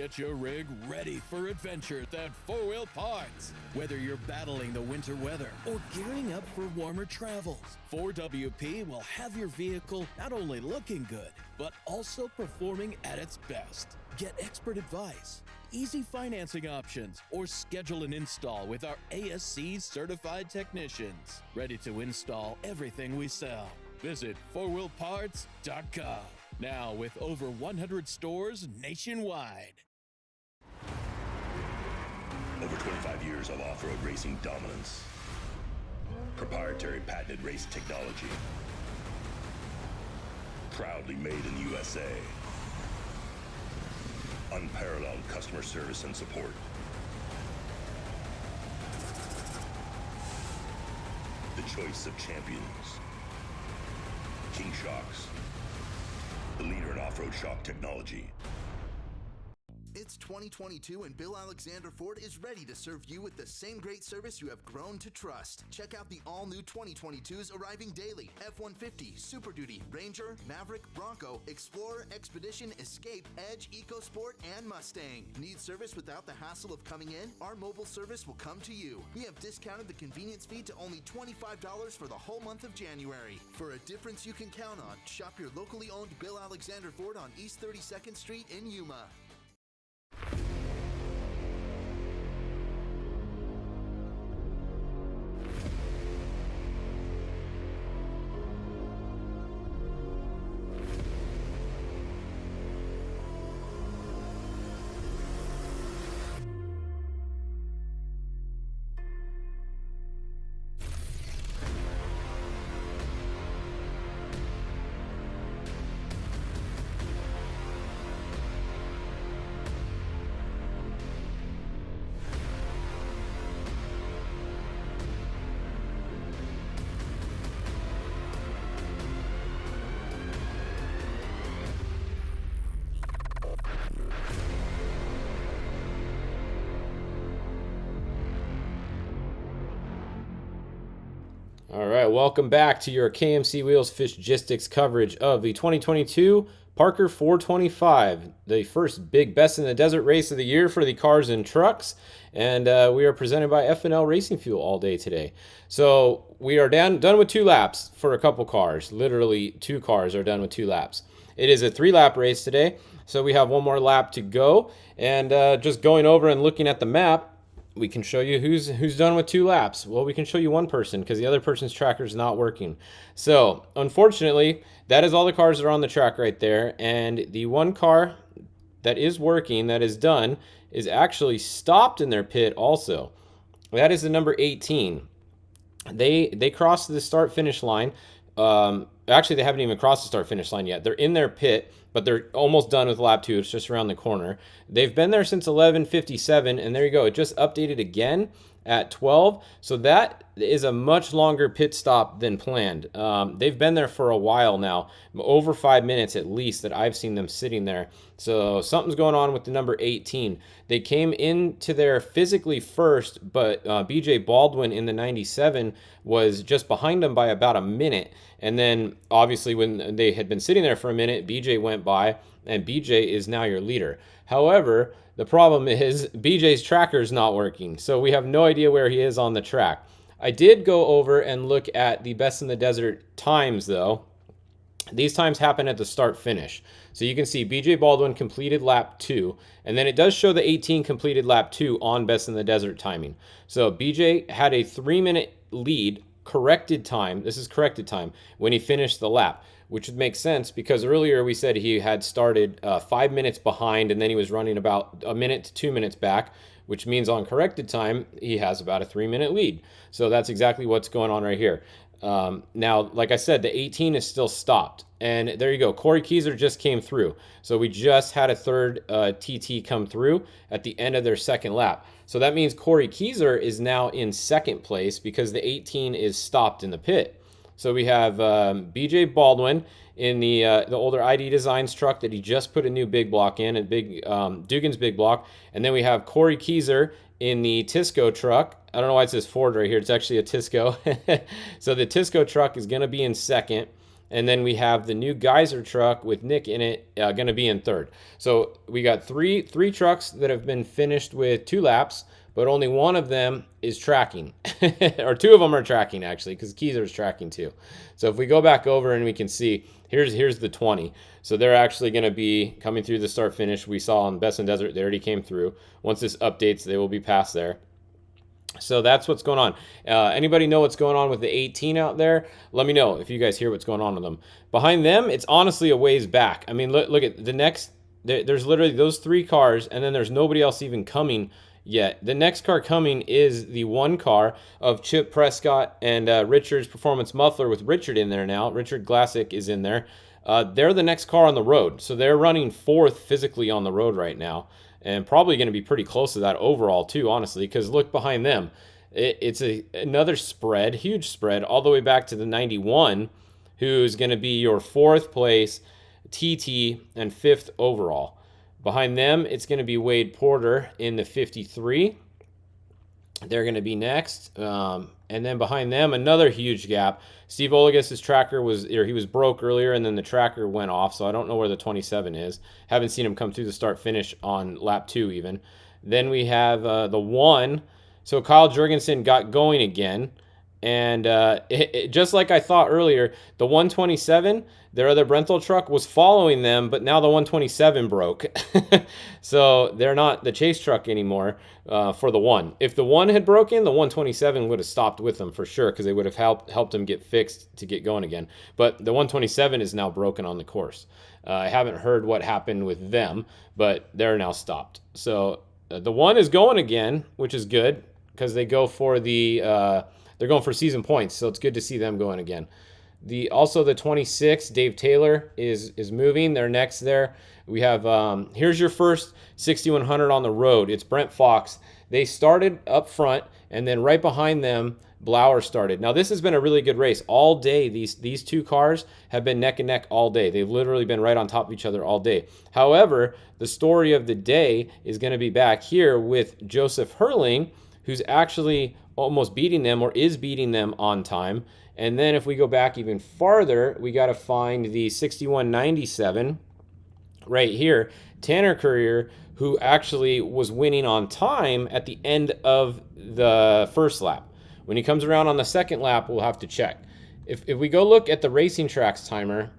Get your rig ready for adventure at 4-Wheel Parts. Whether you're battling the winter weather or gearing up for warmer travels, 4WP will have your vehicle not only looking good, but also performing at its best. Get expert advice, easy financing options, or schedule an install with our ASC certified technicians. Ready to install everything we sell. Visit 4wheelparts.com. Now with over 100 stores nationwide. Over 25 years of off-road racing dominance. Proprietary patented race technology. Proudly made in the USA. Unparalleled customer service and support. The choice of champions. King Shocks. The leader in off-road shock technology. It's 2022 and Bill Alexander Ford is ready to serve you with the same great service you have grown to trust. Check out the all-new 2022s arriving daily. F-150, Super Duty, Ranger, Maverick, Bronco, Explorer, Expedition, Escape, Edge, EcoSport, and Mustang. Need service without the hassle of coming in? Our mobile service will come to you. We have discounted the convenience fee to only $25 for the whole month of January. For a difference you can count on, shop your locally owned Bill Alexander Ford on East 32nd Street in Yuma. All right, welcome back to your KMC Wheels Fishgistics coverage of the 2022 Parker 425, the first big Best in the Desert race of the year for the cars and trucks. And we are presented by F&L Racing Fuel all day today. So we are done with 2 laps for a couple cars. Literally 2 cars are done with 2 laps. It is a 3-lap race today, so we have 1 more lap to go. And just going over and looking at the map, we can show you who's done with 2 laps. Well, we can show you one person because the other person's tracker is not working. So, unfortunately, that is all the cars that are on the track right there. And the one car that is working, that is done, is actually stopped in their pit also. That is the number 18. They crossed the start-finish line. Actually, they haven't even crossed the start-finish line yet. They're in their pit, but they're almost done with lap 2. It's just around the corner. They've been there since 11:57, and there you go. It just updated again at 12. So that is a much longer pit stop than planned. They've been there for a while now, over 5 minutes at least that I've seen them sitting there. So something's going on with the number 18. They came into there physically first, but BJ Baldwin in the 97 was just behind them by about a minute. And then obviously when they had been sitting there for a minute, BJ went by, and BJ is now your leader. However, the problem is BJ's tracker is not working, so we have no idea where he is on the track. I did go over and look at the Best in the Desert times, though. These times happen at the start-finish. So you can see BJ Baldwin completed lap 2, and then it does show the 18 completed lap 2 on Best in the Desert timing. So BJ had a 3-minute lead, corrected time. This is corrected time when he finished the lap, which would make sense because earlier we said he had started 5 minutes behind, and then he was running about a minute to 2 minutes back, which means on corrected time, he has about a 3-minute lead. So that's exactly what's going on right here. Now, like I said, the 18 is still stopped. And there you go. Corey Keyser just came through. So we just had a third TT come through at the end of their second lap. So that means Corey Keyser is now in second place because the 18 is stopped in the pit. So we have BJ Baldwin in the older ID Designs truck that he just put a new big block in, a big Dugan's big block. And then we have Corey Keyser in the Tisco truck. I don't know why it says Ford right here. It's actually a Tisco. So the Tisco truck is going to be in second. And then we have the new Geyser truck with Nick in it, going to be in third. So we got three trucks that have been finished with 2 laps, but only one of them is tracking. Or 2 of them are tracking, actually, because Keezer's tracking too. So if we go back over and we can see, here's the 20. So they're actually going to be coming through the start finish. We saw on Best in Desert, they already came through. Once this updates, they will be past there. So that's what's going on. Anybody know what's going on with the 18 out there? Let me know if you guys hear what's going on with them. Behind them, it's honestly a ways back. I mean, look at the next. There's literally those 3 cars, and then there's nobody else even coming yet. The next car coming is the 1 car of Chip Prescott and Richard's Performance Muffler with Richard in there now. Richard Glassick is in there. They're the next car on the road. So they're running 4th physically on the road right now. And probably going to be pretty close to that overall too, honestly, because look behind them. It's another spread, huge spread, all the way back to the 91, who's going to be your 4th place TT and 5th overall. Behind them, it's going to be Wade Porter in the 53. They're going to be next. And then behind them, another huge gap. Steve Olagus' tracker he was broke earlier, and then the tracker went off, so I don't know where the 27 is. Haven't seen him come through the start finish on lap 2 even. Then we have the 1. So Kyle Jurgensen got going again. And just like I thought earlier, the 127, their other Brenthel truck, was following them, but now the 127 broke. So they're not the chase truck anymore for the 1. If the 1 had broken, the 127 would have stopped with them for sure, because they would have helped them get fixed to get going again. But the 127 is now broken on the course. I haven't heard what happened with them, but they're now stopped. So the 1 is going again, which is good, because they go for they're going for season points, so it's good to see them going again. Also the 26, Dave Taylor is moving. They're next there. We have here's your first 6100 on the road. It's Brent Fox. They started up front, and then right behind them, Blauer started. Now this has been a really good race all day. These 2 cars have been neck and neck all day. They've literally been right on top of each other all day. However, the story of the day is going to be back here with Joseph Hurling, who's actually almost beating them, or is beating them on time. And then if we go back even farther, we got to find the 6197 right here, Tanner Courier, who actually was winning on time at the end of the first lap. When he comes around on the second lap, we'll have to check. If we go look at the Racing Tracks timer,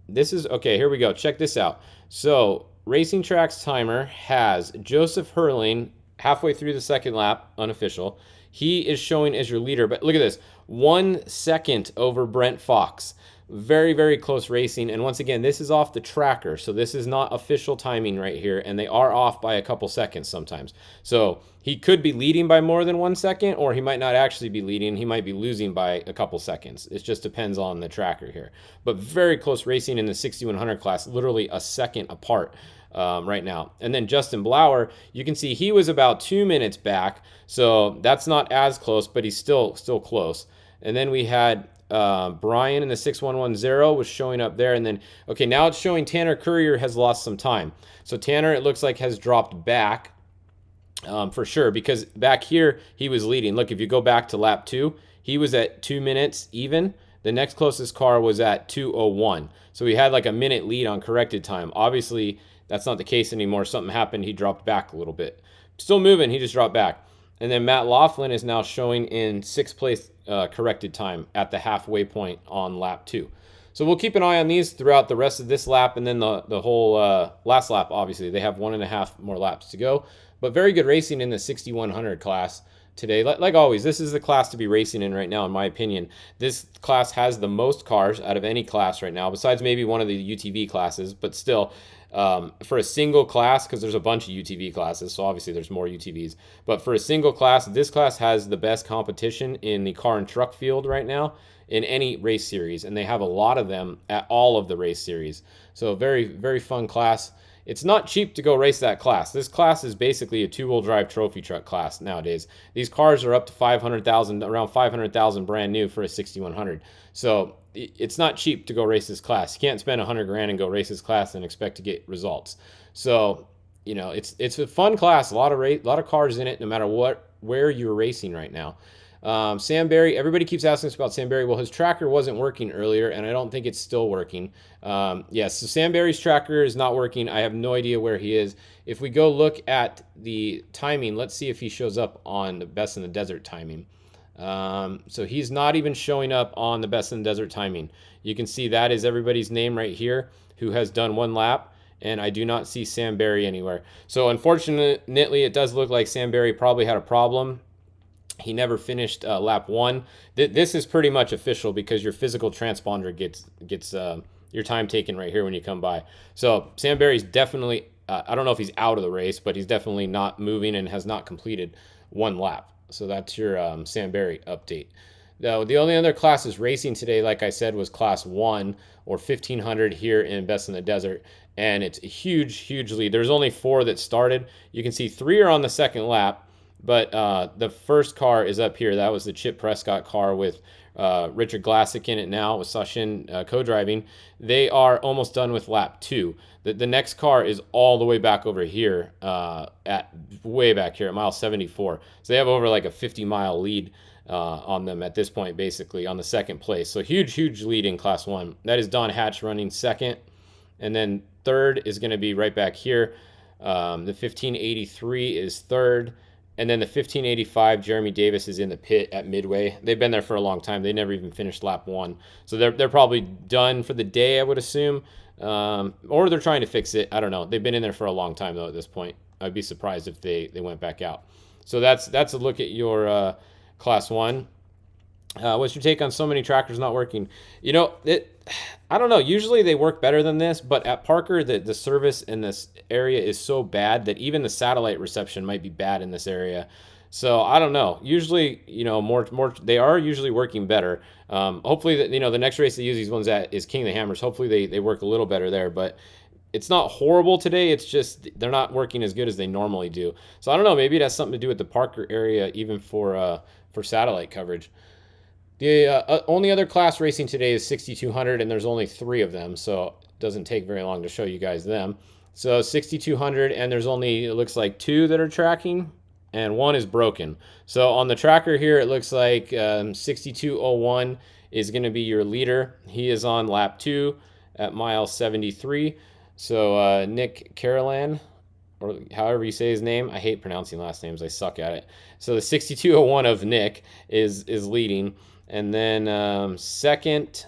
this is, okay, here we go. Check this out. So Racing Tracks timer has Joseph Hurling halfway through the second lap, unofficial. He is showing as your leader, but look at this, 1 second over Brent Fox. Very, very close racing. And once again, this is off the tracker, so this is not official timing right here, and they are off by a couple seconds sometimes. So he could be leading by more than 1 second, or he might not actually be leading. He might be losing by a couple seconds. It just depends on the tracker here. But very close racing in the 6100 class, literally a second apart. Right now. And then Justin Blauer, you can see he was about 2 minutes back, so that's not as close, but he's still close. And then we had Brian in the 6110 was showing up there, and then okay, now it's showing Tanner Courier has lost some time. So Tanner, it looks like, has dropped back for sure, because back here he was leading. Look, if you go back to lap 2, he was at 2 minutes even. The next closest car was at 2:01, so he had like a minute lead on corrected time. Obviously that's not the case anymore. Something happened. He dropped back a little bit. Still moving. He just dropped back. And then Matt Laughlin is now showing in 6th place corrected time at the halfway point on lap 2. So we'll keep an eye on these throughout the rest of this lap, and then the whole last lap, obviously. They have 1.5 more laps to go. But very good racing in the 6100 class today. Like always, this is the class to be racing in right now, in my opinion. This class has the most cars out of any class right now, besides maybe one of the UTV classes, but still, for a single class, because there's a bunch of UTV classes, so obviously there's more UTVs, but for a single class, this class has the best competition in the car and truck field right now in any race series, and they have a lot of them at all of the race series. So very, very fun class. It's not cheap to go race that class. This class is basically a 2-wheel drive trophy truck class nowadays. These cars are up to 500,000, around 500,000 brand new for a 6100. So it's not cheap to go race this class. You can't spend $100,000 and go race this class and expect to get results. So, you know, it's a fun class. A lot of cars in it, no matter where you're racing right now. Sam Barry, everybody keeps asking us about Sam Barry. Well, his tracker wasn't working earlier, and I don't think it's still working. Yes, so Sam Barry's tracker is not working. I have no idea where he is. If we go look at the timing, let's see if he shows up on the Best in the Desert timing. So he's not even showing up on the Best in the Desert timing. You can see that is everybody's name right here who has done 1 lap, and I do not see Sam Barry anywhere. So unfortunately, it does look like Sam Barry probably had a problem. He never finished lap 1. This is pretty much official because your physical transponder gets your time taken right here when you come by. So Sam Barry's definitely, I don't know if he's out of the race, but he's definitely not moving and has not completed 1 lap. So that's your Sam Barry update. Now, the only other classes racing today, like I said, was Class 1 or 1500 here in Best in the Desert. And it's a huge lead. There's only 4 that started. You can see 3 are on the second lap. But the first car is up here. That was the Chip Prescott car with Richard Glassick in it now, with Sachin co-driving. They are almost done with lap 2. The next car is all the way back over here, way back here at mile 74. So they have over like a 50-mile lead on them at this point, basically, on the second place. So huge lead in Class 1. That is Don Hatch running second. And then third is going to be right back here. The 1583 is third. And then the 1585, Jeremy Davis is in the pit at midway. They've been there for a long time. They never even finished lap 1. So they're probably done for the day, I would assume. Or they're trying to fix it. I don't know. They've been in there for a long time, though, at this point. I'd be surprised if they went back out. So that's a look at your Class 1. What's your take on so many trackers not working? You know, I don't know. Usually they work better than this, but at Parker, the service in this area is so bad that even the satellite reception might be bad in this area. So I don't know. Usually, you know, more they are usually working better. Hopefully, the next race they use these ones at is King of the Hammers. Hopefully they work a little better there, but it's not horrible today. It's just they're not working as good as they normally do. So I don't know. Maybe it has something to do with the Parker area, even for satellite coverage. The only other class racing today is 6200, and there's only 3 of them, so it doesn't take very long to show you guys them. So 6200, and there's only, it looks like 2 that are tracking, and 1 is broken. So on the tracker here, it looks like 6201 is going to be your leader. He is on lap 2 at mile 73. So Nick Carolan, or however you say his name. I hate pronouncing last names. I suck at it. So the 6201 of Nick is leading. And then second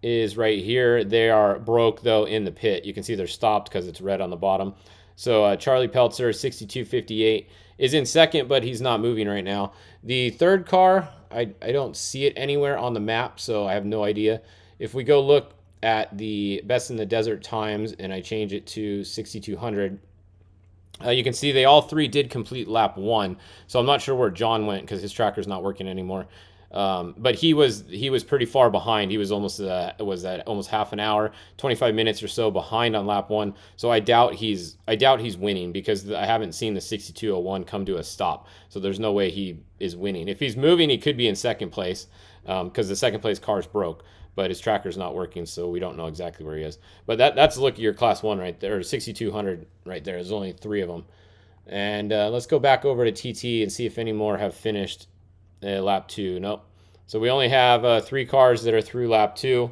is right here. They are broke, though, in the pit. You can see they're stopped because it's red on the bottom. So Charlie Peltzer, 6258, is in second, but he's not moving right now. The third car, I don't see it anywhere on the map, so I have no idea. If we go look at the Best in the Desert times, and I change it to 6200, you can see they all 3 did complete lap 1. So I'm not sure where John went because his tracker's not working anymore. But he was pretty far behind. He was almost almost half an hour, 25 minutes or so behind on lap 1. So I doubt he's winning because I haven't seen the 6201 come to a stop. So there's no way he is winning. If he's moving, he could be in second place because the second place car's broke, but his tracker's not working, so we don't know exactly where he is. But that's a look at your Class 1 right there, or 6200 right there. There's only 3 of them. And let's go back over to TT and see if any more have finished lap 2. Nope. So we only have 3 cars that are through lap 2.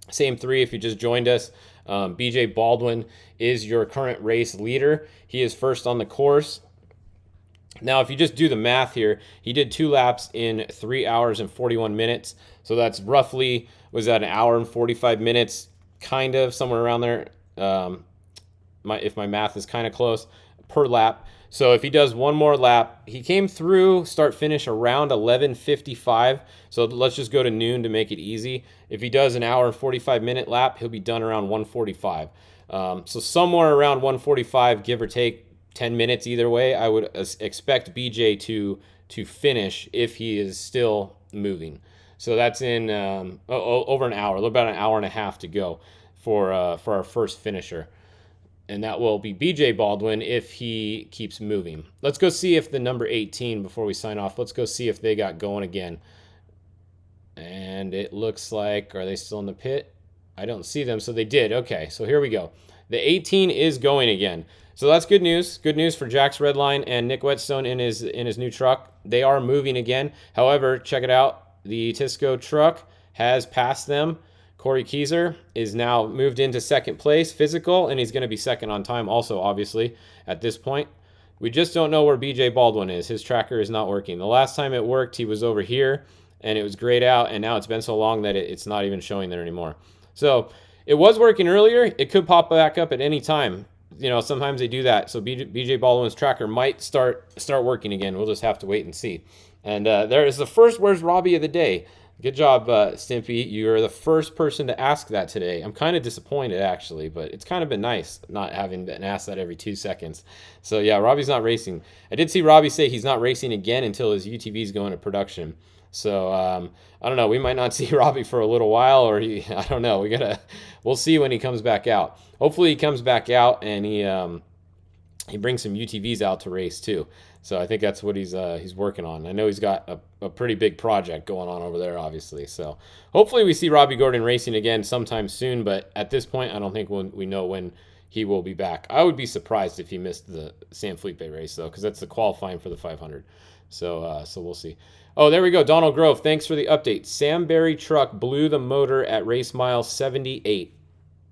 Same 3 if you just joined us. BJ Baldwin is your current race leader. He is first on the course. Now, if you just do the math here, he did 2 laps in 3 hours and 41 minutes. So that's roughly, was that an hour and 45 minutes, kind of, somewhere around there, if my math is kind of close, per lap. So if he does 1 more lap, he came through start finish around 11:55. So let's just go to noon to make it easy. If he does an hour and 45 minute lap, he'll be done around 1:45. So somewhere around 1:45, give or take 10 minutes either way, I would expect BJ to finish if he is still moving. So that's in over an hour, about an hour and a half to go for our first finisher. And that will be BJ Baldwin if he keeps moving. Let's go see if the number 18, before we sign off, let's go see if they got going again. And it looks like, are they still in the pit? I don't see them, so they did. Okay, so here we go. The 18 is going again. So that's good news. Good news for Jack's Redline and Nick Whetstone in his new truck. They are moving again. However, check it out. The Tisco truck has passed them. Corey Keyser is now moved into second place physical, and he's going to be second on time also, obviously, at this point. We just don't know where BJ Baldwin is. His tracker is not working. The last time it worked, he was over here, and it was grayed out, and now it's been so long that it's not even showing there anymore. So it was working earlier. It could pop back up at any time. You know, sometimes they do that. So BJ Baldwin's tracker might start working again. We'll just have to wait and see. And there is the first Where's Robbie of the day. Good job, Stimpy. You're the first person to ask that today. I'm kind of disappointed, actually, but it's kind of been nice not having been asked that every 2 seconds. So, yeah, Robbie's not racing. I did see Robbie say he's not racing again until his UTV's going to production. So, I don't know. We might not see Robbie for a little while, or I don't know. We'll see when he comes back out. Hopefully he comes back out and he brings some UTVs out to race, too. So I think that's what he's working on. I know he's got a pretty big project going on over there, obviously. So hopefully we see Robbie Gordon racing again sometime soon. But at this point, I don't think we know when he will be back. I would be surprised if he missed the San Felipe race, though, because that's the qualifying for the 500. So we'll see. Oh, there we go. Donald Grove, thanks for the update. Sam Berry truck blew the motor at race mile 78.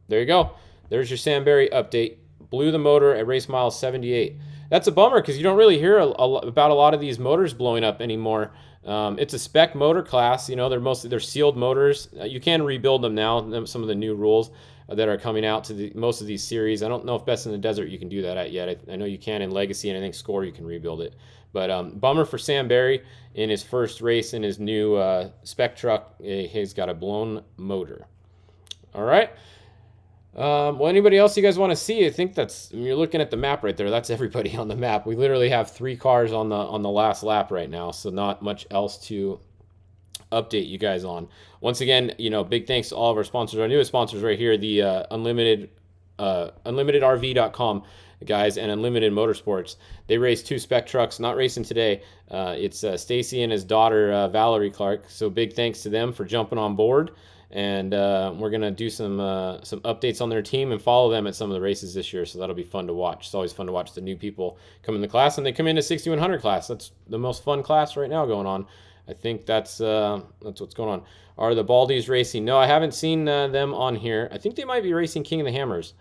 There you go. There's your Sam Berry update. Blew the motor at race mile 78. That's a bummer because you don't really hear about a lot of these motors blowing up anymore. It's a spec motor class. You know, they're sealed motors. You can rebuild them now. Some of the new rules that are coming out to most of these series. I don't know if Best in the Desert you can do that at yet. I know you can in Legacy, and I think Score you can rebuild it. But bummer for Sam Berry in his first race in his new spec truck. He's got a blown motor. All right. Well, anybody else you guys want to see? I think you're looking at the map right there. That's everybody on the map. We literally have 3 cars on the last lap right now, so not much else to update you guys on. Once again, you know, big thanks to all of our sponsors. Our newest sponsors right here, the unlimitedrv.com guys and Unlimited Motorsports. They race 2 spec trucks, not racing today. It's Stacy and his daughter Valerie Clark. So big thanks to them for jumping on board. And we're going to do some updates on their team and follow them at some of the races this year. So that'll be fun to watch. It's always fun to watch the new people come in the class. And they come into 6100 class. That's the most fun class right now going on. I think that's what's going on. Are the Baldies racing? No, I haven't seen them on here. I think they might be racing King of the Hammers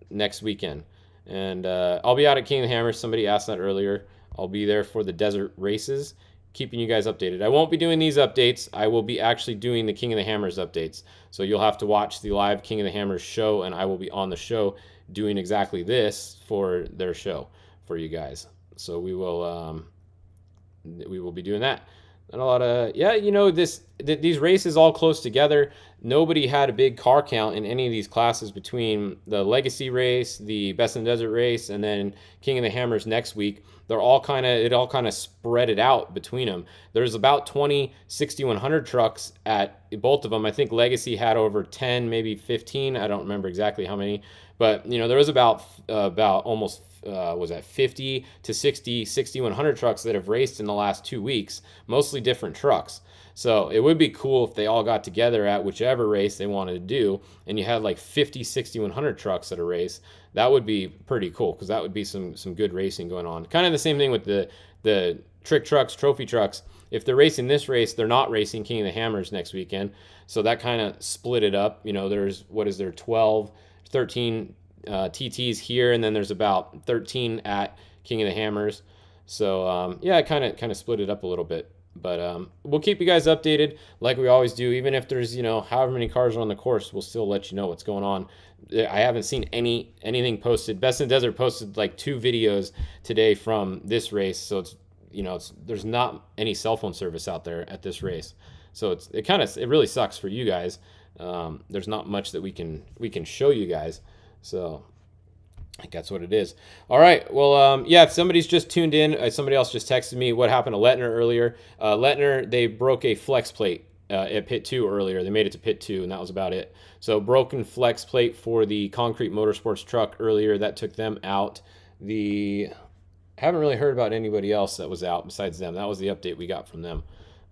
next weekend. And I'll be out at King of the Hammers. Somebody asked that earlier. I'll be there for the desert races, keeping you guys updated. I won't be doing these updates. I will be actually doing the King of the Hammers updates. So you'll have to watch the live King of the Hammers show, and I will be on the show doing exactly this for their show for you guys. So we will be doing that. And a lot of, yeah, you know, these races all close together. Nobody had a big car count in any of these classes between the Legacy race, the Best in the Desert race, and then King of the Hammers next week. It all kind of spread it out between them. There's about 20 6100 trucks at both of them. I think Legacy had over 10, maybe 15. I don't remember exactly how many, but you know, there was about almost 50 to 60 6100 trucks that have raced in the last 2 weeks, mostly different trucks. So it would be cool if they all got together at whichever race they wanted to do, and you had like 50 6100 trucks at a race. That would be pretty cool, because that would be some good racing going on. Kind of the same thing with the trick trucks, trophy trucks. If they're racing this race, they're not racing King of the Hammers next weekend. So that kind of split it up. You know, there's 13 TTs here, and then there's about 13 at King of the Hammers. So yeah, it kind of split it up a little bit. But we'll keep you guys updated like we always do. Even if there's, you know, however many cars are on the course, we'll still let you know what's going on. I haven't seen anything posted. Best in the Desert posted like 2 videos today from this race. So it's, you know, there's not any cell phone service out there at this race. So it really sucks for you guys. There's not much that we can show you guys. So I think that's what it is. All right. Well, yeah, if somebody's just tuned in, somebody else just texted me what happened to Lettner earlier. Lettner, they broke a flex plate at pit 2 earlier. They made it to pit 2, and that was about it. So broken flex plate for the Concrete Motorsports truck earlier. That took them out. I haven't really heard about anybody else that was out besides them. That was the update we got from them.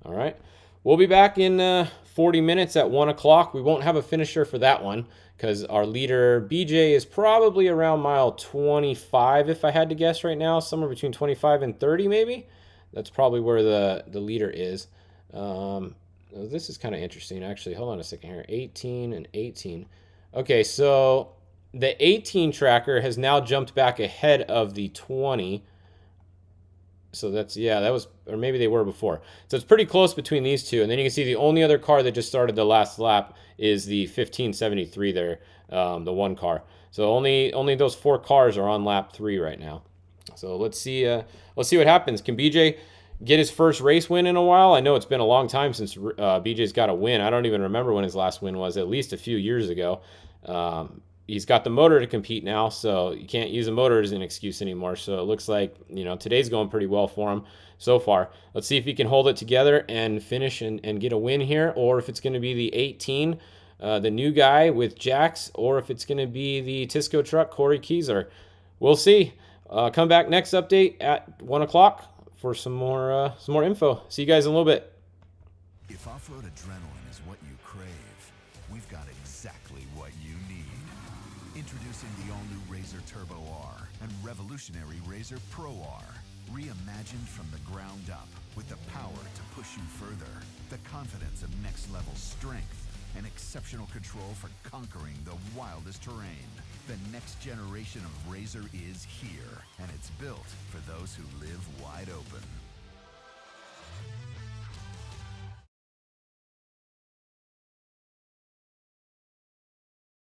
All right. we'll be back in 40 minutes at 1 o'clock. We won't have a finisher for that one because our leader BJ is probably around mile 25, if I had to guess right now, somewhere between 25 and 30 maybe. That's probably where the leader is. This is kind of interesting, actually. Hold on a second here. 18 and 18. Okay, so the 18 tracker has now jumped back ahead of the 20. So that's, yeah, that was, or maybe they were before. So it's pretty close between these two. And then you can see the only other car that just started the last lap is the 1573 there, the one car. So only those 4 cars are on lap 3 right now. So let's see what happens. Can BJ get his first race win in a while? I know it's been a long time since BJ's got a win. I don't even remember when his last win was, at least a few years ago. He's got the motor to compete now, so you can't use a motor as an excuse anymore. So it looks like, you know, today's going pretty well for him so far. Let's see if he can hold it together and finish and get a win here, or if it's going to be the 18, the new guy with Jax, or if it's going to be the Tisco truck, Corey Keyser. We'll see. Come back next update at 1 o'clock for some more info. See you guys in a little bit. If off-road adrenaline is what you crave, we've got exactly what you need. Introducing the all-new RZR Turbo R and revolutionary RZR Pro R. Reimagined from the ground up with the power to push you further, the confidence of next-level strength, and exceptional control for conquering the wildest terrain. The next generation of RZR is here, and it's built for those who live wide open.